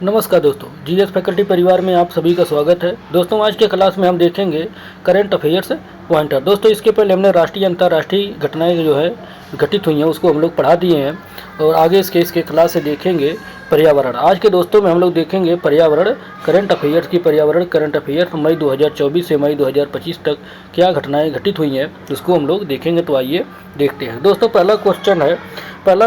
नमस्कार दोस्तों, GS faculty परिवार में आप सभी का स्वागत है। दोस्तों, आज के क्लास में हम देखेंगे करंट अफेयर्स पॉइंटर। दोस्तों, इसके पहले हमने राष्ट्रीय अंतर्राष्ट्रीय घटनाएं जो है घटित हुई हैं उसको हम लोग पढ़ा दिए हैं और आगे इसके क्लास से देखेंगे पर्यावरण। आज के दोस्तों में हम लोग देखेंगे पर्यावरण करंट अफेयर्स की पर्यावरण करंट अफेयर्स मई 2024 से मई 2025 तक क्या घटनाएं घटित हुई हैं उसको हम लोग देखेंगे। तो आइए देखते हैं। दोस्तों, पहला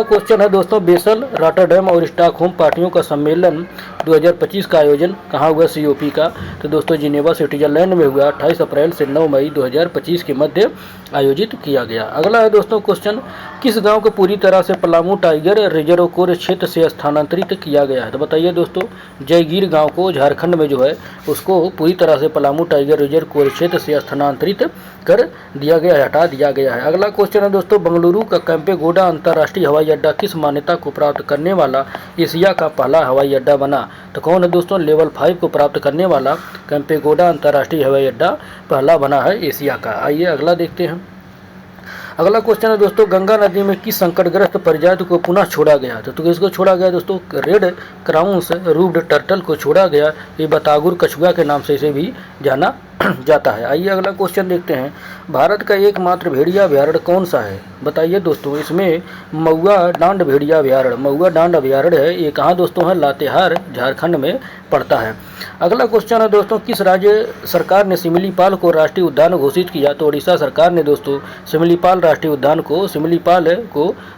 क्वेश्चन है दोस्तों, बेसल, रॉटरडैम और स्टॉकहोम पार्टियों का सम्मेलन 2025 का आयोजन कहाँ हुआ सीओपी का? तो दोस्तों जिनेवा स्विट्जरलैंड में हुआ 28 अप्रैल से 9 मई 2025 के मध्य आयोजित किया गया। अगला है दोस्तों क्वेश्चन, किस गांव को पूरी तरह से पलामू टाइगर रिजर्व कोर क्षेत्र से स्थानांतरित किया गया है? तो बताइए दोस्तों, जयगीर गांव को झारखंड में जो है उसको पूरी तरह से पलामू टाइगर रिजर्व कोर क्षेत्र से स्थानांतरित कर दिया गया है, हटा दिया गया है। अगला क्वेश्चन है दोस्तों, बेंगलुरु का केम्पेगौड़ा अंतर्राष्ट्रीय हवाई अड्डा किस मान्यता को प्राप्त करने वाला एशिया का पहला हवाई अड्डा बना? तो कौन है दोस्तों? लेवल 5 को प्राप्त करने वाला केम्पेगौड़ा अंतर्राष्ट्रीय हवाई अड्डा पहला बना है एशिया का। आइए अगला देखते हैं। अगला क्वेश्चन है दोस्तों, गंगा नदी में किस संकटग्रस्त प्रजाति को पुनः छोड़ा गया? तो किसको छोड़ा गया दोस्तों? रेड क्राउन्स रूफ्ड टर्टल को छोड़ा गया। ये बतागुर कछुआ के नाम से इसे भी जाना जाता है। आइए अगला क्वेश्चन देखते हैं। भारत का एकमात्र भेड़िया अभयारण्य कौन सा है? बताइए दोस्तों, इसमें महुआ डांड भेड़िया अभयारण्य महुआ डांड अभयारण्य है। ये कहाँ दोस्तों है? लातेहार झारखंड में पड़ता है। अगला क्वेश्चन है दोस्तों, किस राज्य सरकार ने सिमिलीपाल को राष्ट्रीय उद्यान घोषित किया? तो उड़ीसा सरकार ने दोस्तों सिमिलीपाल राष्ट्रीय उद्यान को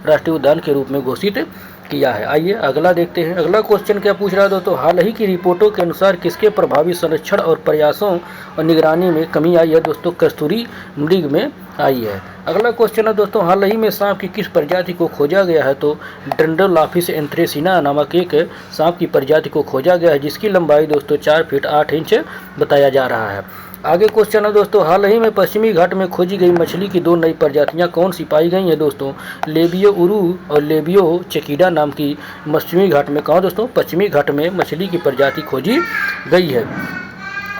राष्ट्रीय उद्यान के रूप में घोषित किया है। आइए अगला देखते हैं। अगला क्वेश्चन क्या पूछ रहा है दोस्तों, हाल ही की रिपोर्टों के अनुसार किसके प्रभावी संरक्षण और प्रयासों और निगरानी में कमी आई है? दोस्तों कस्तूरी मृग में आई है। अगला क्वेश्चन है दोस्तों, हाल ही में सांप की किस प्रजाति को खोजा गया है? तो डेंड्रोलाफिस एंथ्रेसिना नामक एक सांप की प्रजाति को खोजा गया है, जिसकी लंबाई दोस्तों 4 फीट 8 इंच बताया जा रहा है। आगे क्वेश्चन है दोस्तों, हाल ही में पश्चिमी घाट में खोजी गई मछली की 2 नई प्रजातियां कौन सी पाई गई हैं? दोस्तों लेबियो उरू और लेबियो चेकिडा नाम की पश्चिमी घाट में पश्चिमी घाट में मछली की प्रजाति खोजी गई है।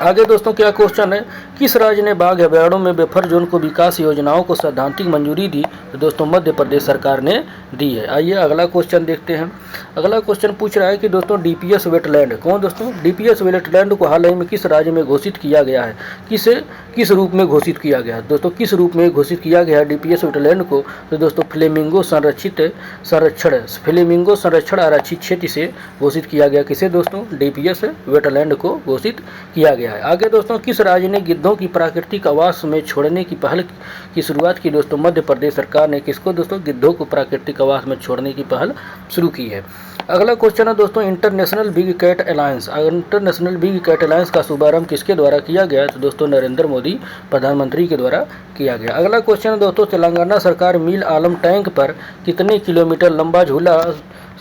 आगे दोस्तों क्या क्वेश्चन है, किस राज्य ने बाघ अभयारण्यों में बफर जोन को विकास योजनाओं को सैद्धांतिक मंजूरी दी? तो दोस्तों मध्य प्रदेश सरकार ने दी है। आइए अगला क्वेश्चन देखते हैं। अगला क्वेश्चन पूछ रहा है कि दोस्तों डीपीएस वेटलैंड कौन? दोस्तों डीपीएस वेटलैंड को हाल ही में किस राज्य में घोषित किया गया है? किस रूप में घोषित किया गया है? दोस्तों किस रूप में घोषित किया गया है डीपीएस वेटलैंड को? तो दोस्तों फ्लेमिंगो संरक्षण आरक्षित क्षेत्र से घोषित किया गया। किसे दोस्तों? डीपीएस वेटलैंड को घोषित किया गया है। आगे दोस्तों, किस राज्य ने गिद्धों की प्राकृतिक आवास में छोड़ने की पहल की शुरुआत की? दोस्तों मध्य प्रदेश सरकार ने किसको दोस्तों? गिद्धों को प्राकृतिक आवास में छोड़ने की पहल शुरू की है। अगला क्वेश्चन है दोस्तों, इंटरनेशनल बिग कैट अलायंस का शुभारंभ किसके द्वारा किया गया? तो दोस्तों नरेंद्र मोदी प्रधानमंत्री के द्वारा किया गया। अगला क्वेश्चन है दोस्तों, तेलंगाना सरकार मील आलम टैंक पर कितने किलोमीटर लंबा झूला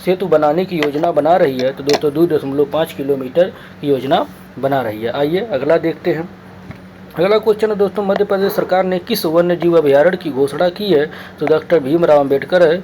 सेतु बनाने की योजना बना रही है? तो दोस्तों 2.5 किलोमीटर की योजना बना रही है। आइए अगला देखते हैं। अगला क्वेश्चन है दोस्तों, मध्य प्रदेश सरकार ने किस वन्य जीव अभयारण्य की घोषणा की है? तो डॉक्टर भीमराव अम्बेडकर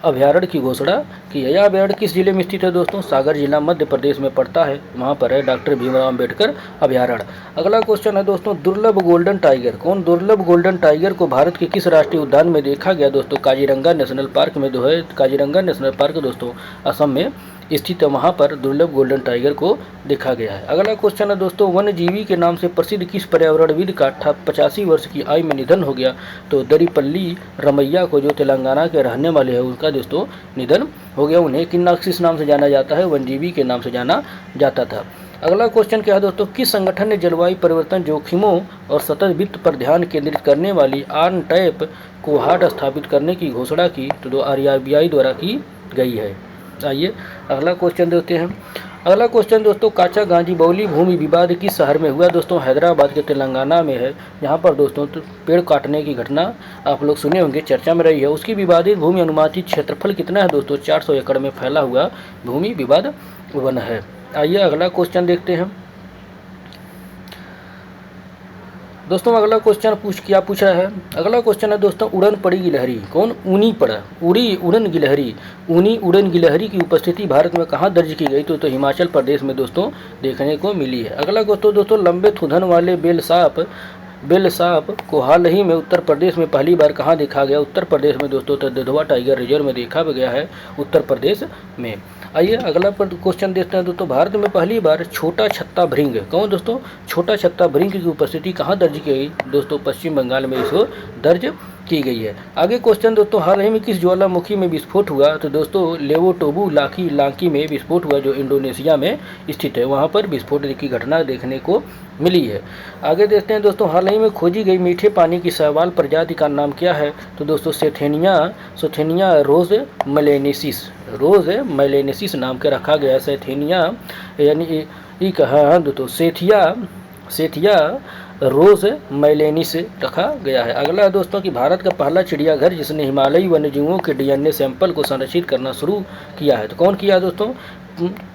अभयारण्य की घोषणा की है। यह अभयारण्य किस जिले में स्थित है? दोस्तों सागर जिला मध्य प्रदेश में पड़ता है, वहाँ पर है डॉक्टर भीमराव अम्बेडकर अभयारण्य। अगला क्वेश्चन है दोस्तों, दुर्लभ गोल्डन टाइगर कौन? दुर्लभ गोल्डन टाइगर को भारत के किस राष्ट्रीय उद्यान में देखा गया? दोस्तों काजीरंगा नेशनल पार्क में जो है काजीरंगा नेशनल पार्क दोस्तों असम में स्थित है, वहाँ पर दुर्लभ गोल्डन टाइगर को देखा गया है। अगला क्वेश्चन है दोस्तों, वन्यजीवी के नाम से प्रसिद्ध किस पर्यावरणविद का 85 वर्ष की आयु में निधन हो गया? तो दरीपल्ली रमैया को, जो तेलंगाना के रहने वाले हैं, उनका दोस्तों निधन हो गया। उन्हें किस नाम से जाना जाता है? वन्यजीवी के नाम से जाना जाता था। अगला क्वेश्चन क्या है दोस्तों, किस संगठन ने जलवायु परिवर्तन जोखिमों और सतत वित्त पर ध्यान केंद्रित करने वाली ऑन-टैप कोहार्ट स्थापित करने की घोषणा की? तो RBI द्वारा की गई है। आइए अगला क्वेश्चन देखते हैं। अगला क्वेश्चन दोस्तों, काचा गांधी बाउली भूमि विवाद किस शहर में हुआ? दोस्तों हैदराबाद के तेलंगाना में है, जहां पर दोस्तों पेड़ काटने की घटना आप लोग सुने होंगे, चर्चा में रही है। उसकी विवादित भूमि अनुमानित क्षेत्रफल कितना है? दोस्तों 400 एकड़ में फैला हुआ भूमि विवाद वन है। आइए अगला क्वेश्चन देखते हैं। दोस्तों अगला क्वेश्चन क्या पूछ रहा है? अगला क्वेश्चन है दोस्तों, उड़न पड़ी गिलहरी कौन? ऊनी उड़न गिलहरी की उपस्थिति भारत में कहाँ दर्ज की गई? तो हिमाचल प्रदेश में दोस्तों देखने को मिली है। अगला क्वेश्चन दोस्तों, लंबे थूथन वाले बेल सांप को हाल ही में उत्तर प्रदेश में पहली बार कहाँ देखा गया? उत्तर प्रदेश में दोस्तों दुधवा टाइगर रिजर्व में देखा गया है, उत्तर प्रदेश में। आइए अगला पर क्वेश्चन देखते हैं दोस्तों, भारत में पहली बार छोटा छत्ता भृंग, कौन दोस्तों, छोटा छत्ता भृंग की उपस्थिति कहाँ दर्ज की गई दोस्तों, पश्चिम बंगाल में इसको दर्ज की गई है। आगे क्वेश्चन दोस्तों, हाल ही में किस ज्वालामुखी में विस्फोट हुआ, तो दोस्तों लेवोटोबू लांकी में विस्फोट हुआ, जो इंडोनेशिया में स्थित है, वहाँ पर विस्फोट की घटना देखने को मिली है। आगे देखते हैं दोस्तों, हाल ही में खोजी गई मीठे पानी की शैवाल प्रजाति का नाम क्या है, तो दोस्तों सेथेनिया रोज मेलेनेसिस नाम के रखा गया है। सेथेनिया यानी हाँ दोस्तों सेथिया रोज मैलेनिस रखा गया है। अगला है दोस्तों कि भारत का पहला चिड़ियाघर जिसने हिमालयी वन्यजीवों के डीएनए सैंपल को संरक्षित करना शुरू किया है, तो कौन किया दोस्तों,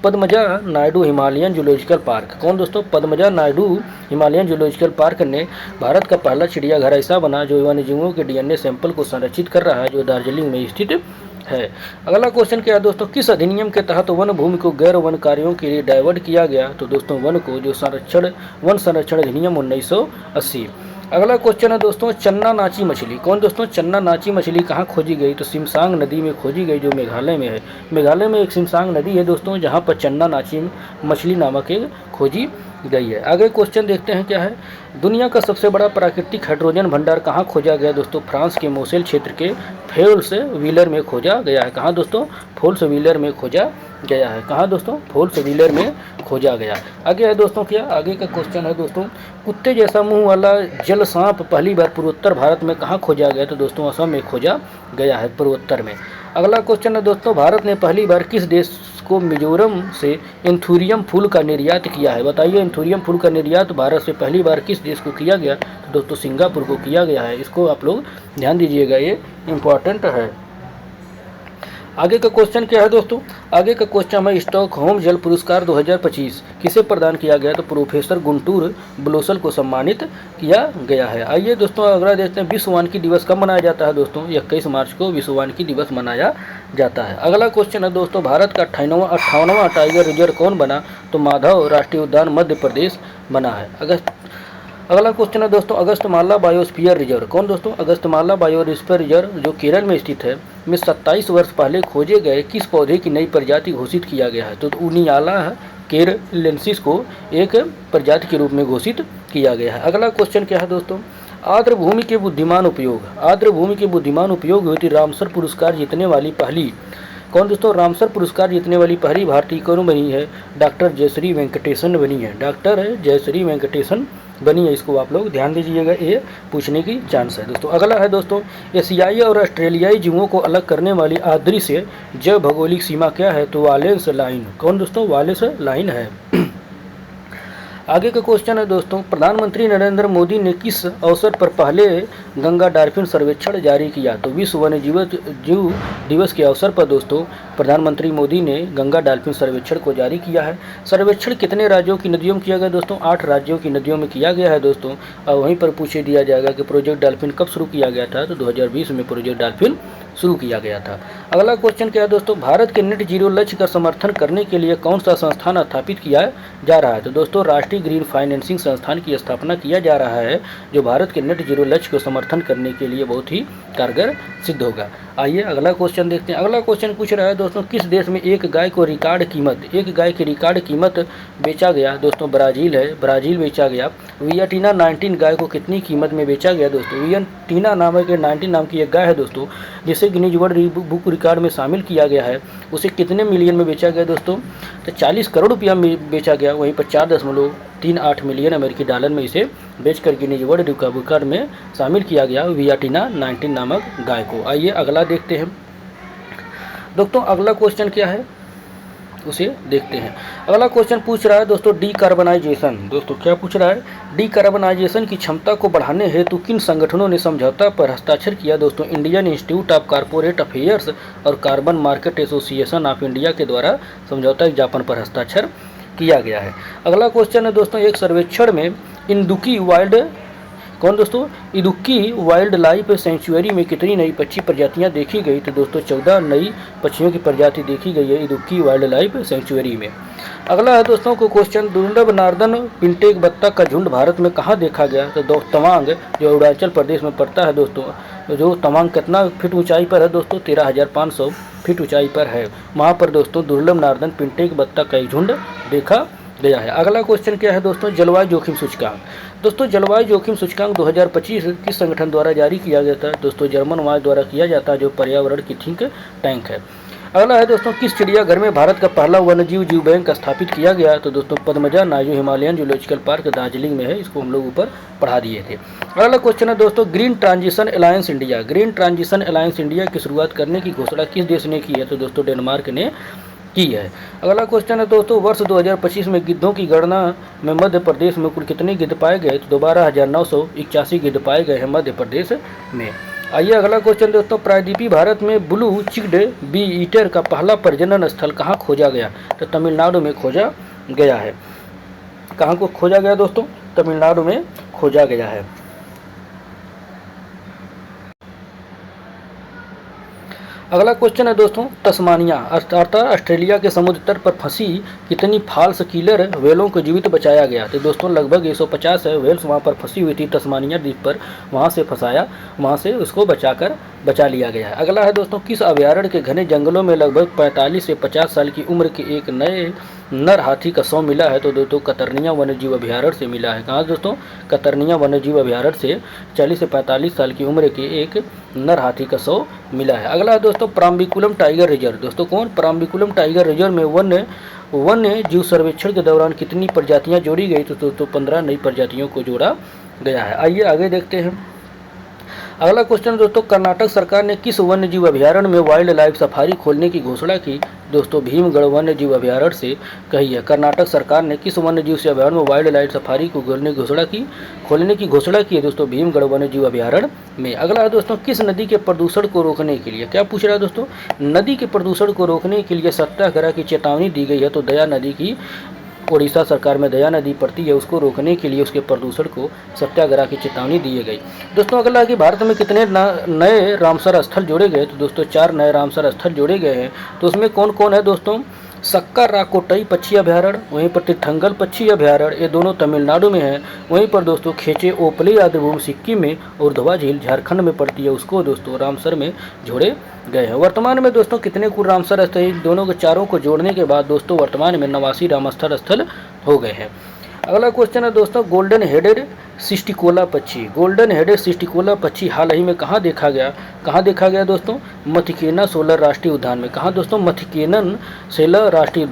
Padmaja Naidu Himalayan Zoological park, कौन दोस्तों, Padmaja Naidu Himalayan Zoological park ने भारत का पहला चिड़ियाघर ऐसा बना जो वन्यजीवों के डीएनए सैंपल को संरक्षित कर रहा है, जो दार्जिलिंग में स्थित है। अगला क्वेश्चन क्या है दोस्तों, किस अधिनियम के तहत वन भूमि को गैर वन कार्यों के लिए डाइवर्ट किया गया, तो दोस्तों वन संरक्षण अधिनियम 1980। अगला क्वेश्चन है दोस्तों, चन्ना नाची मछली, कौन दोस्तों, चन्ना नाची मछली कहाँ खोजी गई, तो सिमसांग नदी में खोजी गई, जो मेघालय में है। मेघालय में एक सिमसांग नदी है दोस्तों, जहाँ पर चन्ना नाची मछली नामक एक खोजी गई है। आगे क्वेश्चन देखते हैं क्या है, दुनिया का सबसे बड़ा प्राकृतिक हाइड्रोजन भंडार कहाँ खोजा गया दोस्तों, फ्रांस के मोसेल क्षेत्र के फोल्स व्हीलर में खोजा गया है। कहाँ दोस्तों, फोल्स व्हीलर में खोजा गया है। कहाँ दोस्तों, फोल्स व्हीलर में खोजा गया। आगे है दोस्तों क्या, आगे का क्वेश्चन है दोस्तों, कुत्ते जैसा मुंह वाला जल सांप पहली बार पूर्वोत्तर भारत में कहाँ खोजा गया, तो दोस्तों असम में खोजा गया है, पूर्वोत्तर में। अगला क्वेश्चन है दोस्तों, भारत ने पहली बार किस देश को मिजोरम से एंथूरियम फूल का निर्यात किया है, बताइए। एंथूरियम फूल का निर्यात भारत से पहली बार किस देश को किया गया, तो दोस्तों सिंगापुर को किया गया है। इसको आप लोग ध्यान दीजिएगा, ये इम्पॉर्टेंट है। आगे का क्वेश्चन क्या है दोस्तों, आगे का क्वेश्चन है स्टॉकहोम जल पुरस्कार 2025 किसे प्रदान किया गया, तो प्रोफेसर गुंटूर ब्लोसल को सम्मानित किया गया है। आइए दोस्तों अगला देखते हैं, विश्व वानिकी दिवस कब मनाया जाता है दोस्तों, 21 मार्च को विश्व वानिकी दिवस मनाया जाता है। अगला क्वेश्चन है दोस्तों, भारत का 58वां टाइगर रिजर्व कौन बना, तो माधव राष्ट्रीय उद्यान मध्य प्रदेश बना है। अगला क्वेश्चन है दोस्तों, अगस्तमाला बायोस्फीयर रिजर्व, कौन दोस्तों, अगस्तमाला बायोस्फीयर रिजर्व जो केरल में स्थित है, में 27 वर्ष पहले खोजे गए किस पौधे की नई प्रजाति घोषित किया गया है, तो उनियाला केरलेंसिस को एक प्रजाति के रूप में घोषित किया गया है। अगला क्वेश्चन क्या है दोस्तों, आर्द्र भूमि के बुद्धिमान उपयोग हुई थी रामसर पुरस्कार जीतने वाली पहली, कौन दोस्तों, रामसर पुरस्कार जीतने वाली पहली भारतीय कौन बनी है, डॉक्टर जयश्री वेंकटेशन बनी है, डॉक्टर जयश्री वेंकटेशन बनी है। इसको आप लोग ध्यान दीजिएगा, ये पूछने की चांस है दोस्तों। अगला है दोस्तों, एशियाई और ऑस्ट्रेलियाई जीवों को अलग करने वाली अदृश्य जैव भौगोलिक सीमा क्या है, तो वालेंस लाइन, कौन दोस्तों, वालेंस लाइन है। आगे का क्वेश्चन है दोस्तों, प्रधानमंत्री नरेंद्र मोदी ने किस अवसर पर पहले गंगा डॉल्फिन सर्वेक्षण जारी किया, तो विश्व वन्यजीव दिवस के अवसर पर दोस्तों प्रधानमंत्री मोदी ने गंगा डॉल्फिन सर्वेक्षण को जारी किया है। सर्वेक्षण कितने राज्यों की नदियों में किया गया दोस्तों, 8 राज्यों की नदियों में किया गया है दोस्तों। और वहीं पर पूछे दिया जाएगा कि प्रोजेक्ट डॉल्फिन कब शुरू किया गया था, तो 2020 में प्रोजेक्ट डॉल्फिन शुरू किया गया था। अगला क्वेश्चन क्या है दोस्तों, भारत के नेट जीरो लक्ष्य का समर्थन करने के लिए कौन सा संस्थान स्थापित किया जा रहा है, तो दोस्तों राष्ट्रीय ग्रीन फाइनेंसिंग संस्थान की स्थापना किया जा रहा है, जो भारत के नेट जीरो लक्ष्य को समर्थन करने के लिए बहुत ही कारगर सिद्ध होगा। आइए अगला क्वेश्चन देखते हैं। अगला क्वेश्चन पूछ रहा है दोस्तों, किस देश में एक गाय की रिकॉर्ड कीमत बेचा गया, दोस्तों ब्राज़ील है, ब्राज़ील बेचा गया। वियटीना 19 गाय को कितनी कीमत में बेचा गया दोस्तों, वियटीना नामक 19 नाम की एक गाय है दोस्तों, जिसे गिनीज वर्ल्ड बुक रिकॉर्ड में शामिल किया गया है। उसे कितने मिलियन में बेचा गया दोस्तों, तो 40 करोड़ रुपया में बेचा गया। वहीं पर 4.38 मिलियन अमेरिकी डॉलर में इसे बेचकर गिनीज वर्ल्ड रिकॉर्ड में शामिल किया गया वियटीना 19 नामक गाय को। आइए अगला देखते हैं दोस्तों, अगला क्वेश्चन क्या है उसे देखते हैं। अगला क्वेश्चन पूछ रहा है दोस्तों, डीकार्बनाइजेशन, दोस्तों क्या पूछ रहा है, डीकार्बनाइजेशन की क्षमता को बढ़ाने हेतु किन संगठनों ने समझौता पर हस्ताक्षर किया दोस्तों, Indian Institute of Corporate Affairs और Carbon Market Association of India के द्वारा समझौता ज्ञापन पर हस्ताक्षर किया गया है। अगला क्वेश्चन है दोस्तों, एक सर्वेक्षण में इदुक्की वाइल्ड लाइफ सेंचुरी में कितनी नई पक्षी प्रजातियां देखी गई, तो दोस्तों 14 नई पक्षियों की प्रजाति देखी गई है इदुक्की वाइल्ड लाइफ सेंचुरी में। अगला है दोस्तों को क्वेश्चन, दुर्लभ नार्दन पिंटेक बत्तख का झुंड भारत में कहाँ देखा गया, तो तवांग जो अरुणाचल प्रदेश में पड़ता है दोस्तों, जो तवांग कितना फीट ऊंचाई पर है दोस्तों, 13,500 फीट ऊंचाई पर है। वहाँ पर दोस्तों दुर्लभ नार्दन पिंटेक बत्तख का एक झुंड देखा गया है। अगला क्वेश्चन क्या है दोस्तों, जलवायु जोखिम सूचकांक। दोस्तों जलवायु जोखिम सूचकांक 2025 किस संगठन द्वारा जारी किया गया था? दोस्तों जर्मन वायु द्वारा किया जाता है, जो पर्यावरण की थिंक टैंक है। अगला है दोस्तों, किस चिड़ियाघर में भारत का पहला वन्यजीव जीव बैंक स्थापित किया गया? तो दोस्तों Padmaja Naidu Himalayan Zoological Park Darjeeling में है। इसको हम लोग ऊपर पढ़ा दिए थे। अगला क्वेश्चन है दोस्तों, green transition alliance India. Green transition alliance India की शुरुआत करने की घोषणा किस देश ने की है? तो दोस्तों डेनमार्क ने की है। अगला क्वेश्चन है दोस्तों, वर्ष 2025 में गिद्धों की गणना में मध्य प्रदेश में कुल कितने गिद्ध पाए गए? तो 12,981 गिद्ध पाए गए हैं मध्य प्रदेश में। आइए अगला क्वेश्चन दोस्तों, प्रायद्वीपीय भारत में ब्लू चिक्ड बी ईटर का पहला प्रजनन स्थल कहाँ खोजा गया? तो तमिलनाडु में खोजा गया है। कहाँ को खोजा गया दोस्तों? तमिलनाडु में खोजा गया है। अगला क्वेश्चन है दोस्तों, तस्मानिया अर्थात ऑस्ट्रेलिया के समुद्र तट पर फंसी कितनी फॉल्स किलर व्हेलों को जीवित बचाया गया? तो दोस्तों लगभग 150 व्हेल्स वहाँ पर फंसी हुई थी तस्मानिया द्वीप पर, वहाँ से फंसाया, वहाँ से उसको बचा लिया गया है। अगला है दोस्तों, किस अभयारण्य के घने जंगलों में लगभग 45 से 50 साल की उम्र के एक नए नर हाथी का शव मिला है? तो दोस्तों कतरनिया वन्यजीव अभयारण्य से मिला है। कहाँ दोस्तों? कतरनिया वन्यजीव अभयारण्य से 40 से 45 साल की उम्र के एक नर हाथी का शव मिला है। अगला है दोस्तों, पराम्बिकुलम टाइगर रिजर्व। दोस्तों कौन? पराम्बिकुलम टाइगर रिजर्व में वन्य जीव सर्वेक्षण के दौरान कितनी प्रजातियां जोड़ी गई? तो दोस्तों 15 नई प्रजातियों को जोड़ा गया है। आइए आगे देखते हैं। अगला क्वेश्चन दोस्तों, कर्नाटक सरकार ने किस वन्य जीव अभयारण्य में वाइल्ड लाइफ सफारी खोलने की घोषणा की? दोस्तों भीमगढ़ वन्य जीव अभयारण्य से कही है। कर्नाटक सरकार ने किस वन्य जीव से अभयारण्य में वाइल्ड लाइफ सफारी को खोलने की घोषणा की है? दोस्तों भीमगढ़ वन्य जीव अभयारण्य में। अगला है दोस्तों, किस नदी के प्रदूषण को रोकने के लिए, क्या पूछ रहा है दोस्तों, नदी के प्रदूषण को रोकने के लिए सत्याग्रह की चेतावनी दी गई है? तो दया नदी की, उड़ीसा सरकार में दया नदी पड़ती है, उसको रोकने के लिए उसके प्रदूषण को सत्याग्रह की चेतावनी दी गई। दोस्तों अगला कि भारत में कितने नए रामसर स्थल जोड़े गए? तो दोस्तों 4 नए रामसर स्थल जोड़े गए हैं। तो उसमें कौन कौन है दोस्तों? सक्का राकोटई पक्षी अभयारण्य, वहीं पर तीर्थंगल पक्षी अभयारण्य, ये दोनों तमिलनाडु में है। वहीं पर दोस्तों खेचे ओपले आर्द्रभूमि सिक्किम में और धोबा झील झारखंड में पड़ती है, उसको दोस्तों रामसर में जोड़े गए हैं। वर्तमान में दोस्तों कितने कुल रामसर स्थल, दोनों के चारों को जोड़ने के बाद दोस्तों वर्तमान में 89 रामसर स्थल हो गए हैं। अगला क्वेश्चन है दोस्तों, गोल्डन हेडेड सिस्टिकोला पक्षी। गोल्डन हेडेड सिस्टिकोला पक्षी हाल ही में कहाँ देखा गया दोस्तों? मथिकेना सोलर राष्ट्रीय उद्यान में। कहाँ दोस्तों? मथिकेनन सोलर राष्ट्रीय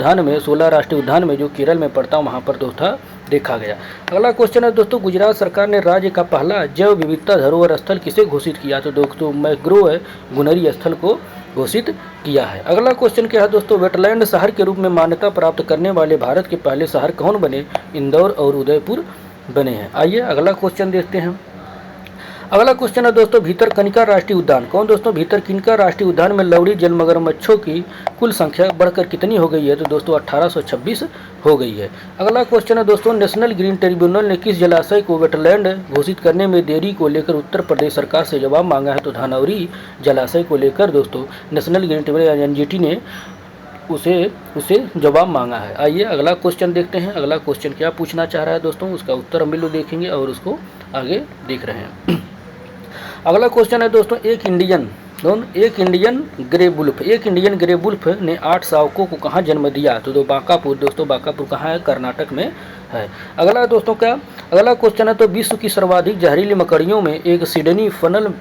उद्यान में जो केरल में पड़ता है, वहाँ पर दोस्तों देखा गया। अगला क्वेश्चन है दोस्तों, गुजरात सरकार ने राज्य का पहला जैव विविधता धरोहर स्थल किसे घोषित किया? तो दोस्तों मैंग्रोव गुनरी स्थल को घोषित किया है। अगला क्वेश्चन क्या है दोस्तों, वेटलैंड शहर के रूप में मान्यता प्राप्त करने वाले भारत के पहले शहर कौन बने? इंदौर और उदयपुर बने हैं। आइए अगला क्वेश्चन देखते हैं। अगला क्वेश्चन है दोस्तों, भीतरकनिका राष्ट्रीय उद्यान। कौन दोस्तों? भीतरकनिका राष्ट्रीय उद्यान में लवड़ी जल मगरमच्छों की कुल संख्या बढ़कर कितनी हो गई है? तो दोस्तों 1826 हो गई है। अगला क्वेश्चन है दोस्तों, नेशनल ग्रीन ट्रिब्यूनल ने किस जलाशय को वेटलैंड घोषित करने में देरी को लेकर उत्तर प्रदेश सरकार से जवाब मांगा है? तो धानौरी जलाशय को लेकर दोस्तों नेशनल ग्रीन ट्रिब्यूनल एनजीटी ने उसे जवाब मांगा है। आइए अगला क्वेश्चन देखते हैं। अगला क्वेश्चन क्या पूछना चाह रहा है दोस्तों, उसका उत्तर हम लोग देखेंगे और उसको आगे देख रहे हैं। अगला क्वेश्चन है दोस्तों, एक इंडियन ग्रे वुल्फ ने 8 शावकों को कहाँ जन्म दिया? तो बांकापुर। दोस्तों बांकापुर कहाँ है? कर्नाटक में है। अगला दोस्तों अगला क्वेश्चन है तो विश्व की सर्वाधिक जहरीली मकड़ियों में एक सिडनी फनल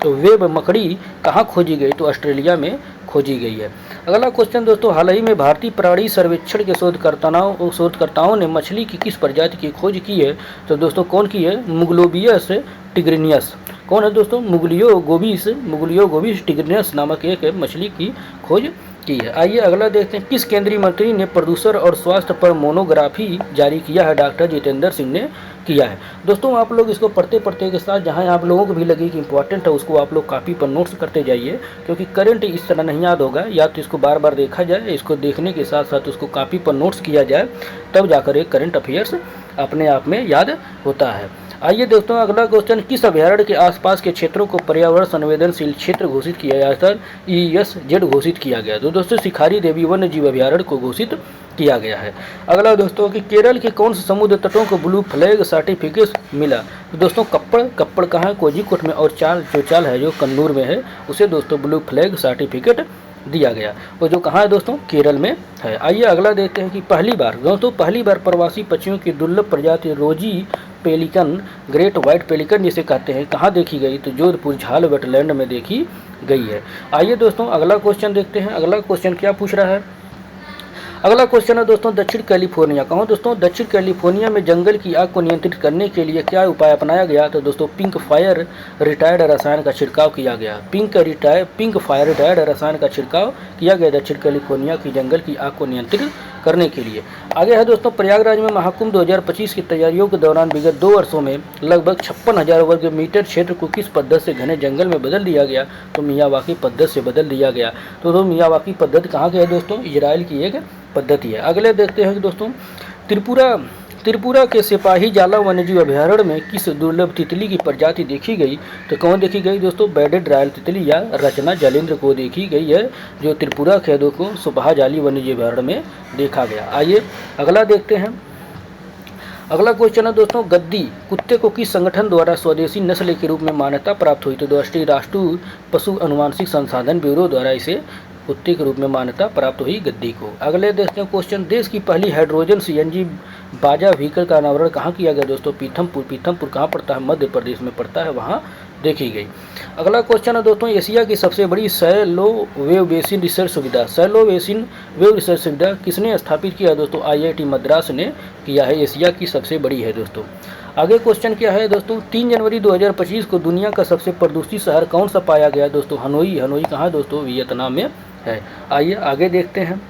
वेब मकड़ी कहाँ खोजी गई? तो ऑस्ट्रेलिया में खोजी गई है। अगला क्वेश्चन दोस्तों, हाल ही में भारतीय प्राणी सर्वेक्षण के शोधकर्ताओं ने मछली की किस प्रजाति की खोज की है? तो दोस्तों कौन की है? मुग्लोबियस टिग्रिनियस। कौन है दोस्तों? मुग्लियोगोबिस टिग्रिनियस नामक एक मछली की खोज की है। आइए अगला देखते हैं, किस केंद्रीय मंत्री ने प्रदूषण और स्वास्थ्य पर मोनोग्राफी जारी किया है? डॉक्टर जितेंद्र सिंह ने किया है। दोस्तों आप लोग इसको पढ़ते के साथ जहां आप लोगों को भी लगे कि इंपॉर्टेंट है, उसको आप लोग कॉपी पर नोट्स करते जाइए, क्योंकि करंट इस तरह नहीं याद होगा। या तो इसको बार बार देखा जाए, इसको देखने के साथ साथ उसको कॉपी पर नोट्स किया जाए, तब जाकर एक करंट अफेयर्स अपने आप में याद होता है। आइए दोस्तों अगला क्वेश्चन, किस अभयारण्य के आसपास के क्षेत्रों को पर्यावरण संवेदनशील क्षेत्र घोषित किया गया था? ESZ घोषित किया गया। तो दोस्तों शिखारी देवी वन्य जीव अभयारण्य को घोषित किया गया है। अगला दोस्तों कि केरल के कौन से समुद्र तटों को ब्लू फ्लैग सर्टिफिकेट मिला? तो दोस्तों कप्पड़ कहाँ है? कोझिकोड में। और चाल है जो कन्नूर में है, उसे दोस्तों ब्लू फ्लैग सर्टिफिकेट दिया गया, वो जो कहाँ है दोस्तों, केरल में है। आइए अगला देखते हैं कि पहली बार प्रवासी पक्षियों की दुर्लभ प्रजाति रोजी पेलिकन, ग्रेट व्हाइट पेलिकन जिसे कहते हैं, कहाँ देखी गई, तो जोधपुर झाल वेटलैंड में देखी गई है। आइए दोस्तों अगला क्वेश्चन देखते हैं। अगला क्वेश्चन क्या पूछ रहा है, अगला क्वेश्चन है दोस्तों दक्षिण कैलिफोर्निया। कहो दोस्तों, दक्षिण कैलिफोर्निया में जंगल की आग को नियंत्रित करने के लिए क्या उपाय अपनाया गया, तो दोस्तों पिंक फायर रिटायर्ड रसायन का छिड़काव किया गया। पिंक फायर रिटायर्ड रसायन का छिड़काव किया गया दक्षिण कैलिफोर्निया की जंगल की आग को नियंत्रित करने के लिए। आगे है दोस्तों, प्रयागराज में महाकुंभ 2025 की तैयारियों के दौरान विगत 2 वर्षों में लगभग 56,000 वर्ग मीटर क्षेत्र को किस पद्धति से घने जंगल में बदल दिया गया, तो मियावाकी पद्धति से बदल दिया गया। तो मियावाकी पद्धति कहाँ की है दोस्तों, इजराइल की एक पद्धति है। अगले देखते हैं कि दोस्तों त्रिपुरा के सिपाही जाला वन्यजीव अभयारण्य में किस दुर्लभ तितली की प्रजाति देखी गई, तो कौन देखी गई दोस्तों, बेडेड रॉयल तितली या रचना जलेंद्र को देखी गई है, जो त्रिपुरा के को सिपाही जाली वन्यजीव अभयारण्य में देखा गया। आइए अगला देखते हैं। अगला क्वेश्चन है दोस्तों, गद्दी कुत्ते को किस संगठन द्वारा स्वदेशी नस्ल के रूप में मान्यता प्राप्त हुई, तो राष्ट्रीय पशु अनुवांशिक संसाधन ब्यूरो द्वारा इसे कुत्ते के रूप में मान्यता प्राप्त हुई गद्दी को। अगले देखते हैं क्वेश्चन, देश की पहली हाइड्रोजन सीएनजी बाजा व्हीकल का अनावरण कहाँ किया गया दोस्तों, पीथमपुर कहाँ पड़ता है, मध्य प्रदेश में पड़ता है, वहाँ देखी गई। अगला क्वेश्चन है दोस्तों, एशिया की सबसे बड़ी सैलो वेव बेसिन रिसर्च सुविधा किसने स्थापित किया दोस्तों, IIT मद्रास ने किया है, एशिया की सबसे बड़ी है दोस्तों। आगे क्वेश्चन क्या है दोस्तों, 3 जनवरी 2025 को दुनिया का सबसे प्रदूषित शहर कौन सा पाया गया दोस्तों, हनोई कहाँ है दोस्तों, वियतनाम में है। आइए आगे देखते हैं।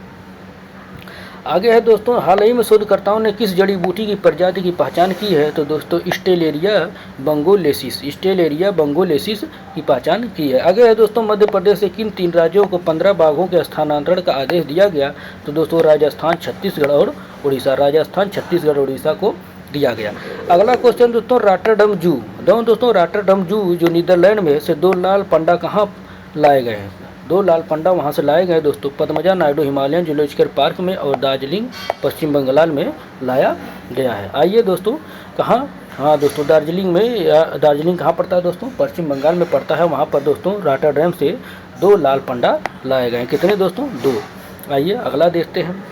आगे है दोस्तों, हाल ही में शोधकर्ताओं ने किस जड़ी बूटी की प्रजाति की पहचान की है, तो दोस्तों स्टेलेरिया बंगोलेसिस की पहचान की है। आगे है दोस्तों, मध्य प्रदेश से किन 3 राज्यों को 15 बाघों के स्थानांतरण का आदेश दिया गया, तो दोस्तों राजस्थान, छत्तीसगढ़ और उड़ीसा को दिया गया। अगला क्वेश्चन दोस्तों, रॉटरडम जू जो नीदरलैंड में से 2 लाल पंडा कहाँ लाए गए हैं, 2 लाल पंडा वहाँ से लाए गए दोस्तों, Padmaja Naidu Himalayan Zoological park में और दार्जिलिंग पश्चिम बंगाल में लाया गया है। आइए दोस्तों कहाँ, हाँ दोस्तों दार्जिलिंग कहाँ पड़ता है दोस्तों, पश्चिम बंगाल में पड़ता है, वहाँ पर दोस्तों रॉटरडैम से 2 लाल पंडा लाए गए हैं। कितने दोस्तों, 2। आइए अगला देखते हैं।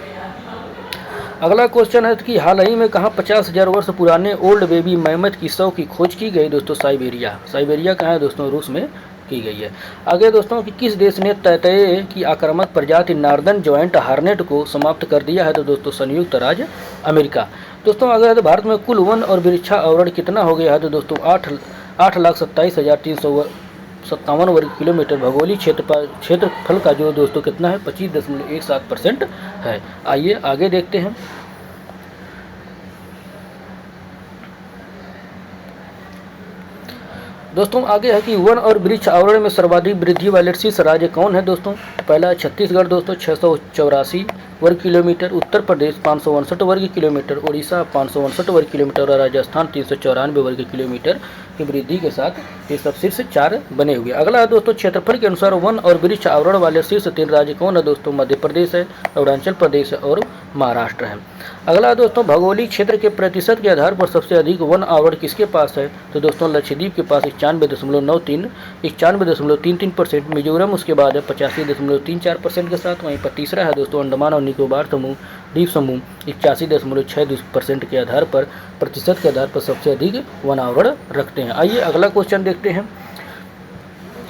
अगला क्वेश्चन है कि हाल ही में कहाँ 50,000 वर्ष पुराने ओल्ड बेबी मैमथ की शव की खोज की गई दोस्तों, साइबेरिया कहाँ है दोस्तों, रूस में की गई है। आगे दोस्तों कि किस देश ने तैतय की आक्रामक प्रजाति नॉर्दर्न जॉइंट हार्नेट को समाप्त कर दिया है, तो दोस्तों संयुक्त राज्य अमेरिका। दोस्तों अगर तो भारत में कुल वन और वृक्षा आवरण कितना हो गया है, तो दोस्तों 8,27,357 वर्ग किलोमीटर। भौगोलिक क्षेत्रफल का जो दोस्तों कितना है, 25.17% है। आइए आगे देखते हैं। दोस्तों आगे है कि वन और वृक्ष आवरण में सर्वाधिक वृद्धि वाले शीर्ष राज्य कौन है दोस्तों, पहला छत्तीसगढ़ दोस्तों 684 वर्ग किलोमीटर, उत्तर प्रदेश 559 वर्ग किलोमीटर, उड़ीसा 559 वर्ग किलोमीटर और राजस्थान 394 वर्ग किलोमीटर की वृद्धि के साथ ये सब शीर्ष 4 बने हुए। अगला है दोस्तों, क्षेत्रफल के अनुसार वन और वृक्ष आवरण वाले शीर्ष 3 राज्य कौन है दोस्तों, मध्य प्रदेश है, अरुणाचल प्रदेश है और महाराष्ट्र है। अगला दोस्तों, भौगोलिक क्षेत्र के प्रतिशत के आधार पर सबसे अधिक वन आवरण किसके पास है, तो दोस्तों लक्षद्वीप के पास 91.33%, मिजोरम उसके बाद है 85.34% के साथ। वहीं पर तीसरा है दोस्तों अंडमान और निकोबार द्वीप समूह 81.62% के आधार पर प्रतिशत के आधार पर सबसे अधिक वन आवरण रखते हैं। आइए अगला क्वेश्चन देखते हैं।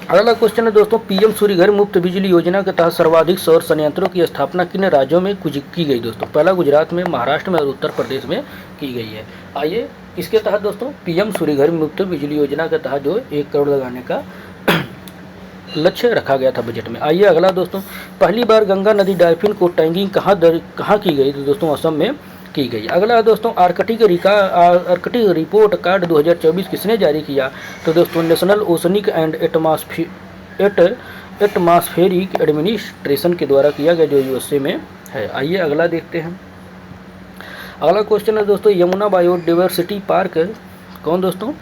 अगला क्वेश्चन है दोस्तों, पीएम सूर्य घर मुफ्त बिजली योजना के तहत सर्वाधिक सौर संयंत्रों की स्थापना किन राज्यों में की गई दोस्तों, पहला गुजरात में, महाराष्ट्र में और उत्तर प्रदेश में की गई है। आइए इसके तहत दोस्तों पीएम सूर्य घर मुफ्त बिजली योजना के तहत जो 1 करोड़ लगाने का लक्ष्य रखा गया था बजट में। आइए अगला दोस्तों, पहली बार गंगा नदी डॉल्फिन को टैगिंग कहाँ की गई, तो दोस्तों असम में की गई। अगला दोस्तों, आर्कटिक रिपोर्ट कार्ड 2024 किसने जारी किया, तो दोस्तों national oceanic and atmospheric administration के द्वारा किया गया, जो USA में है। आइए अगला देखते हैं। अगला क्वेश्चन है दोस्तों, यमुना बायोडाइवर्सिटी पार्क कौन दोस्तों,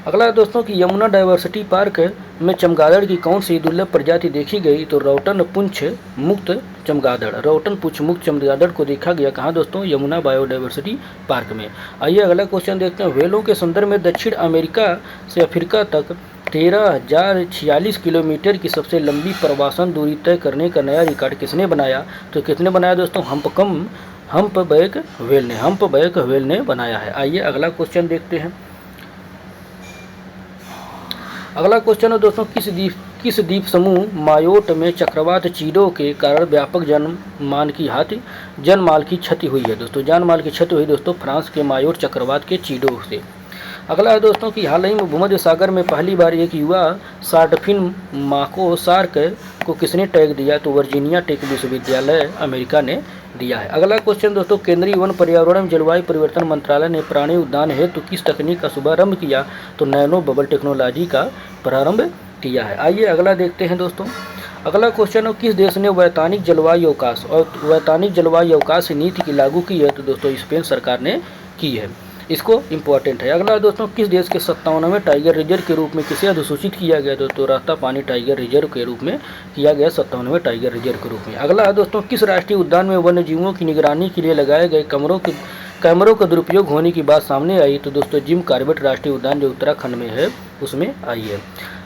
अगला है दोस्तों कि यमुना डाइवर्सिटी पार्क में चमगादड़ की कौन सी दुर्लभ प्रजाति देखी गई? तो रोटन पुंछ मुक्त चमगादड़, रोटन पुंछ मुक्त चमगादड़ को देखा गया कहाँ दोस्तों? यमुना बायोडाइवर्सिटी पार्क में। आइए अगला क्वेश्चन देखते हैं। व्हेलों के संदर्भ में दक्षिण अमेरिका से अफ्रीका तक 13,046 किलोमीटर की सबसे लंबी प्रवासन दूरी तय करने का नया रिकॉर्ड किसने बनाया? तो किसने बनाया दोस्तों? हम्पबैक व्हेल ने बनाया है। आइए अगला क्वेश्चन देखते हैं। अगला क्वेश्चन है दोस्तों, किस द्वीप समूह मायोट में चक्रवात चीड़ों के कारण व्यापक जानमाल की क्षति हुई है? दोस्तों जानमाल की क्षति हुई दोस्तों फ्रांस के मायोट चक्रवात के चीड़ों से। अगला है दोस्तों कि हाल ही में भूमध्य सागर में पहली बार एक युवा शार्कफिन माको शार्क को किसने टैग दिया? तो वर्जीनिया टेक विश्वविद्यालय अमेरिका ने दिया है। अगला क्वेश्चन दोस्तों, केंद्रीय वन पर्यावरण एवं जलवायु परिवर्तन मंत्रालय ने प्राणी उद्यान हेतु किस तकनीक का शुभारंभ किया? तो नैनो बबल टेक्नोलॉजी का प्रारंभ किया है। आइए अगला देखते हैं दोस्तों। अगला क्वेश्चन है, किस देश ने वैधानिक जलवायु अवकाश नीति की लागू की है? तो दोस्तों स्पेन सरकार ने की है। इसको इम्पोर्टेंट है। अगला दोस्तों, किस देश के 57वें टाइगर रिजर्व के रूप में किसे अधिसूचित किया गया? तो रातापानी टाइगर रिजर्व के रूप में किया गया 57वें टाइगर रिजर्व के रूप में। अगला है दोस्तों, किस राष्ट्रीय उद्यान में वन्य जीवों की निगरानी के लिए लगाए गए कैमरों का दुरुपयोग होने की बात सामने आई? तो दोस्तों जिम कॉर्बेट राष्ट्रीय उद्यान जो उत्तराखंड में है उसमें आई है।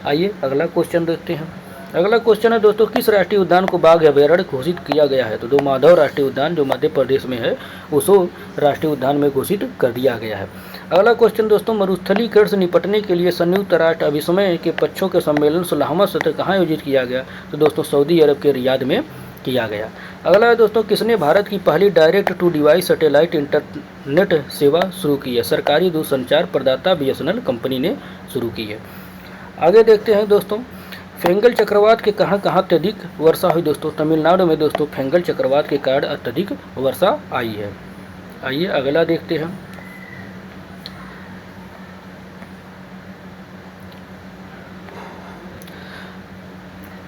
आइए अगला क्वेश्चन देखते हैं। अगला क्वेश्चन है दोस्तों, किस राष्ट्रीय उद्यान को बाघ अभयारण्य घोषित किया गया है? तो माधव राष्ट्रीय उद्यान जो मध्य प्रदेश में है उसको राष्ट्रीय उद्यान में घोषित कर दिया गया है। अगला क्वेश्चन दोस्तों, मरुस्थलीकरण से निपटने के लिए संयुक्त राष्ट्र अभिसमय के पक्षों के सम्मेलन 16वां सत्र कहाँ आयोजित किया गया? तो दोस्तों सऊदी अरब के रियाद में किया गया। अगला है दोस्तों, किसने भारत की पहली direct to device satellite internet सेवा शुरू की है? सरकारी दूरसंचार प्रदाता BSNL कंपनी ने शुरू की है। आगे देखते हैं दोस्तों, फेंगल चक्रवात के कहाँ अत्यधिक वर्षा हुई? दोस्तों तमिलनाडु में दोस्तों फेंगल चक्रवात के कारण अत्यधिक वर्षा आई है। आइए अगला देखते हैं।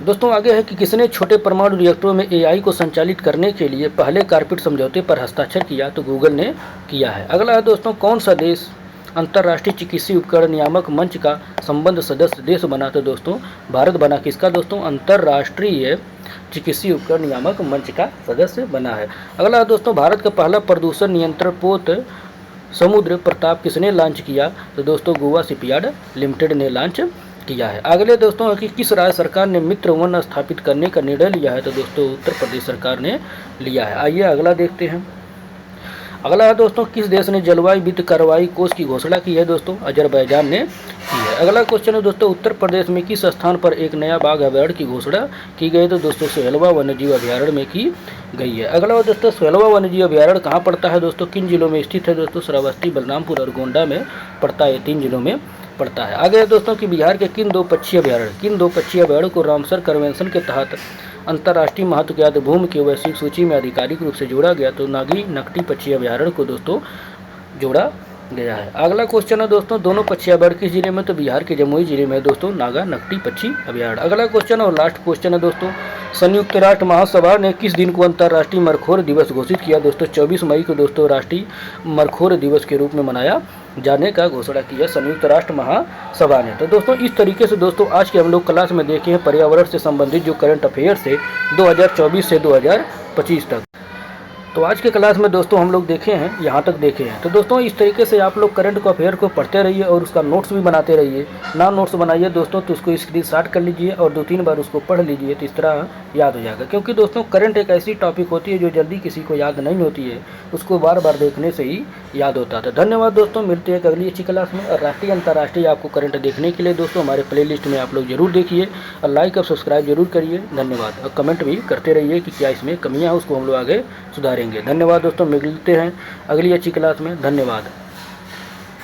दोस्तों आगे है कि किसने छोटे परमाणु रिएक्टरों में AI को संचालित करने के लिए पहले कारपेट समझौते पर हस्ताक्षर किया? तो गूगल ने किया है। अगला है दोस्तों, कौन सा देश अंतर्राष्ट्रीय चिकित्सीय उपकरण नियामक मंच का संबद्ध सदस्य देश बना? तो दोस्तों भारत बना। किसका दोस्तों? अंतर्राष्ट्रीय चिकित्सीय उपकरण नियामक मंच का सदस्य बना है। अगला है दोस्तों, भारत का पहला प्रदूषण नियंत्रण पोत समुद्र प्रताप किसने लॉन्च किया? तो दोस्तों गोवा शिपयार्ड लिमिटेड ने लॉन्च किया है। अगले दोस्तों कि किस राज्य सरकार ने मित्र वन स्थापित करने का निर्णय लिया है? तो दोस्तों उत्तर प्रदेश सरकार ने लिया है। आइए अगला देखते हैं। अगला है दोस्तों, किस देश ने जलवायु वित्त कार्रवाई कोष की घोषणा की है? दोस्तों अजरबैजान ने की है। अगला क्वेश्चन है दोस्तों, उत्तर प्रदेश में किस स्थान पर एक नया बाघ अभयारण्य की घोषणा की गई? तो दोस्तों सोहेलवा वन्यजीव अभयारण्य में की गई है। अगला दोस्तों, सोहेलवा वन्यजीव अभयारण्य कहाँ पड़ता है? दोस्तों किन जिलों में स्थित है? दोस्तों श्रावस्ती, बलरामपुर और गोंडा में पड़ता है। 3 जिलों में पड़ता है। आगे दोस्तों कि बिहार के किन दो पक्षी अभयारण्य को रामसर कन्वेंशन के तहत अंतर्राष्ट्रीय महत्व के भूमि की वैश्विक सूची में आधिकारिक रूप से जोड़ा गया? तो नागी नकटी पक्षी अभयारण्य को दोस्तों जोड़ा गया है। अगला क्वेश्चन है दोस्तों, दोनों पक्षी अभयारण्य किस जिले में? तो बिहार के जमुई जिले में दोस्तों नागा नकटी पक्षी अभयारण्य। अगला क्वेश्चन और लास्ट क्वेश्चन है दोस्तों, संयुक्त राष्ट्र महासभा ने किस दिन को अंतर्राष्ट्रीय मरखोर दिवस घोषित किया? दोस्तों 24 मई को दोस्तों राष्ट्रीय मरखोर दिवस के रूप में मनाया जाने का घोषणा किया संयुक्त राष्ट्र महासभा ने। तो दोस्तों इस तरीके से दोस्तों आज के हम लोग क्लास में देखे हैं पर्यावरण से संबंधित जो करंट अफेयर्स है 2024 से 2025 तक। तो आज के क्लास में दोस्तों हम लोग देखे हैं, यहाँ तक देखे हैं। तो दोस्तों इस तरीके से आप लोग करंट अफेयर को पढ़ते रहिए और उसका नोट्स भी बनाते रहिए। ना नोट्स बनाइए दोस्तों तो उसको स्क्रीनशॉट कर लीजिए और 2-3 बार उसको पढ़ लीजिए, तो इस तरह याद हो जाएगा। क्योंकि दोस्तों करंट एक ऐसी टॉपिक होती है जो जल्दी किसी को याद नहीं होती है, उसको बार बार देखने से ही याद होता है। धन्यवाद दोस्तों, मिलते हैं अगली अच्छी क्लास में। और राष्ट्रीय अंतर्राष्ट्रीय आपको करंट देखने के लिए दोस्तों हमारे प्लेलिस्ट में आप लोग जरूर देखिए और लाइक और सब्सक्राइब जरूर करिए। धन्यवाद। और कमेंट भी करते रहिए कि क्या इसमें कमियाँ हैं, उसको हम लोग आगे सुधारेंगे। धन्यवाद दोस्तों, मिलते हैं अगली अच्छी क्लास में। धन्यवाद।